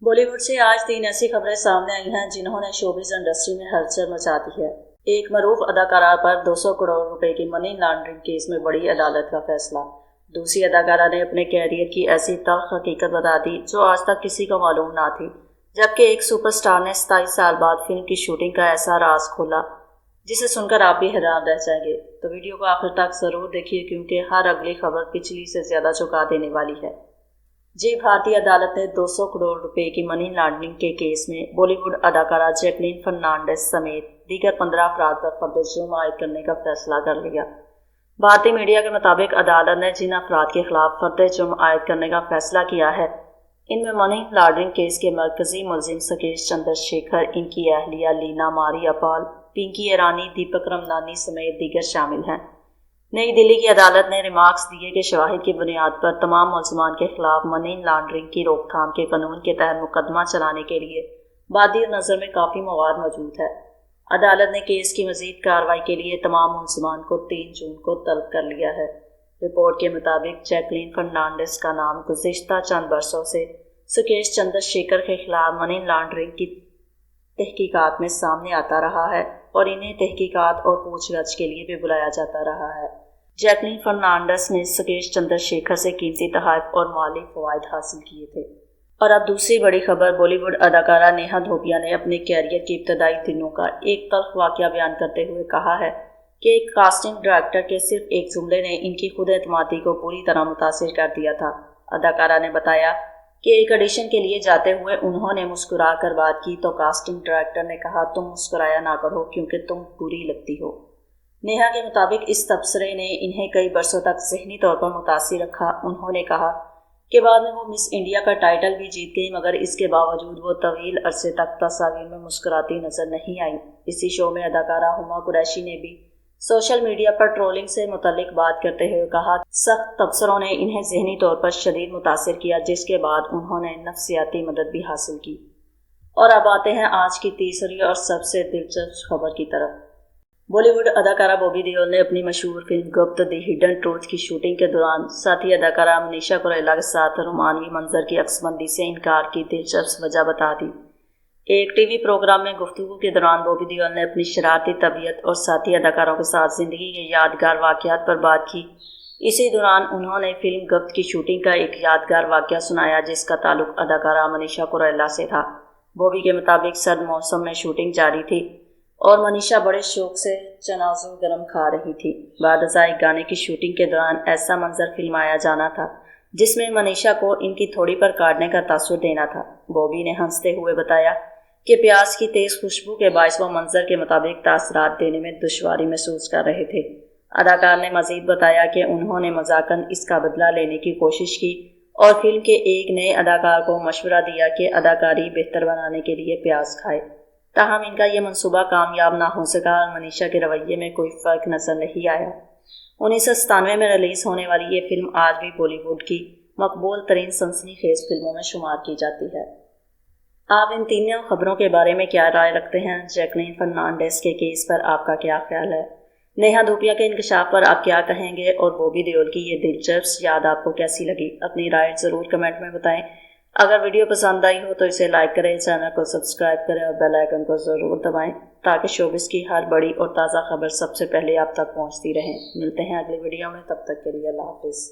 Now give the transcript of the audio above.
बॉलीवुड से आज 3 ऐसी खबरें सामने आई हैं जिन्होंने शोबिज़ इंडस्ट्री में हलचल मचा दी है। एक मरूफ अदाकारा पर 200 करोड़ रुपए की मनी लॉन्ड्रिंग केस में बड़ी अदालत का फैसला। दूसरी अदाकारा ने अपने कैरियर की ऐसी तल्ख हकीकत बता दी जो आज तक किसी को मालूम ना थी, जबकि एक सुपरस्टार ने 27 साल बाद फिल्म की शूटिंग का ऐसा राज खोला जिसे सुनकर आप भी हैरान रह जाएंगे। तो वीडियो को आखिर तक जरूर देखिए क्योंकि हर अगली खबर पिछली से ज्यादा चौंका देने वाली है। जी, भारतीय अदालत ने 200 करोड़ रुपए की मनी लॉन्ड्रिंग के केस में बॉलीवुड अदाकारा जैकलीन फर्नांडिस समेत दीगर 15 अफराद पर फर्द जुर्म आयद करने का फैसला कर लिया। भारतीय मीडिया के मुताबिक अदालत ने जिन अफराद के खिलाफ फर्द जुर्म आयद करने का फैसला किया है, इनमें मनी लॉन्ड्रिंग केस के मरकजी मुलजिम सुकेश चंद्रशेखर, इनकी अहलिया लीना मारिया पाल, पिंकी ईरानी, दीपक रमदानी समेत दीगर शामिल हैं। नई दिल्ली की अदालत ने रिमार्क्स दिए कि शवाहिद की बुनियाद पर तमाम मुलजमान के खिलाफ मनी लॉन्ड्रिंग की रोकथाम के कानून के तहत मुकदमा चलाने के लिए बादी नज़र में काफ़ी मवाद मौजूद है। अदालत ने केस की मजीद कार्रवाई के लिए तमाम मुलजमान को 3 जून को तलब कर लिया है। रिपोर्ट के मुताबिक जैकलीन फर्नांडिस का नाम गुज़िश्ता चंद बरसों से सुकेश चंद्रशेखर के खिलाफ मनी लॉन्ड्रिंग की तहकीकात में सामने आता रहा है और इन्हें तहकीकात और पूछगछ के लिए भी बुलाया जाता रहा है। जैकलीन फर्नांडिस ने सुकेश चंद्रशेखर से कीमती तोहफे और माली फवायद हासिल किए थे। और अब दूसरी बड़ी खबर, बॉलीवुड अदाकारा नेहा धोपिया ने अपने कैरियर के इब्तदाई दिनों का एक तल्ख वाकया बयान करते हुए कहा है कि एक कास्टिंग डायरेक्टर के सिर्फ एक जुमले ने इनकी खुद एतमादी को पूरी तरह मुतासिर कर दिया था। अदाकारा ने बताया कि एक ऑडिशन के लिए जाते हुए उन्होंने मुस्कुरा कर बात की तो कास्टिंग डायरेक्टर ने कहा, तुम मुस्कुराया ना करो क्योंकि तुम बुरी लगती हो। नेहा के मुताबिक इस तबसरे ने इन्हें कई बरसों तक ज़हनी तौर पर मुतासिर रखा। उन्होंने कहा कि बाद में वो मिस इंडिया का टाइटल भी जीत गई, मगर इसके बावजूद वो तवील अरसे तक तस्वीर में मुस्कुराती नजर नहीं आई। इसी शो में अदाकारा हुमा कुरैशी ने भी सोशल मीडिया पर ट्रोलिंग से मुतल्लिक बात करते हुए कहा, सख्त तबसरों ने इन्हें ज़हनी तौर पर शदीद मुतासिर किया, जिसके बाद उन्होंने नफ्सियाती मदद भी हासिल की। और अब आते हैं आज की तीसरी और सबसे दिलचस्प खबर की तरफ। बॉलीवुड अदाकारा बॉबी देओल ने अपनी मशहूर फिल्म गुप्त द हिडन ट्रूथ की शूटिंग के दौरान साथी अदाकारा मनीषा कुरेला के साथ रोमानवी मंजर की अक्सबंदी से इनकार की दिलचस्प वजह बता दी। एक टीवी प्रोग्राम में गुफ्तगू के दौरान बॉबी देओल ने अपनी शरारती तबीयत और साथी अदाकारों के साथ जिंदगी के यादगार वाक़यात पर बात की। इसी दौरान उन्होंने फिल्म गुप्त की शूटिंग का एक यादगार वाक़या सुनाया जिसका ताल्लुक अदाकारा मनीषा कुरेला से था। बॉबी के मुताबिक सर्द मौसम में शूटिंग जारी थी और मनीषा बड़े शौक से चनाज़ू गरम खा रही थी। बादशाह गाने की शूटिंग के दौरान ऐसा मंजर फिल्माया जाना था जिसमें मनीषा को इनकी थोड़ी पर काटने का तासुर देना था। बॉबी ने हंसते हुए बताया कि प्याज की तेज़ खुशबू के बायस वो मंजर के मुताबिक तासरात देने में दुश्वारी महसूस कर रहे थे। अदाकार ने मजीद बताया कि उन्होंने मजाकन इसका बदला लेने की कोशिश की और फिल्म के एक नए अदाकार को मशवरा दिया कि अदाकारी बेहतर बनाने के लिए प्याज खाए। ताहम इनका ये मंसूबा कामयाब ना हो सका और मनीषा के रवैये में कोई फ़र्क नजर नहीं आया। 1997 में रिलीज़ होने वाली ये फिल्म आज भी बॉलीवुड की मकबूल तरीन सनसनीखेज फिल्मों में शुमार की जाती है। आप इन तीनों खबरों के बारे में क्या राय रखते हैं? जैकलीन फर्नांडिस के केस पर आपका क्या ख्याल है? नेहा धोपिया के इंकशाफ पर आप क्या कहेंगे? और बॉबी देओल की ये दिलचस्प याद आपको कैसी लगी? अपनी राय ज़रूर कमेंट में बताएं। अगर वीडियो पसंद आई हो तो इसे लाइक करें, चैनल को सब्सक्राइब करें और बेल आइकन को ज़रूर दबाएं ताकि शोबिज़ की हर बड़ी और ताज़ा खबर सबसे पहले आप तक पहुंचती रहे। मिलते हैं अगली वीडियो में, तब तक के लिए अल्लाह हाफिज़।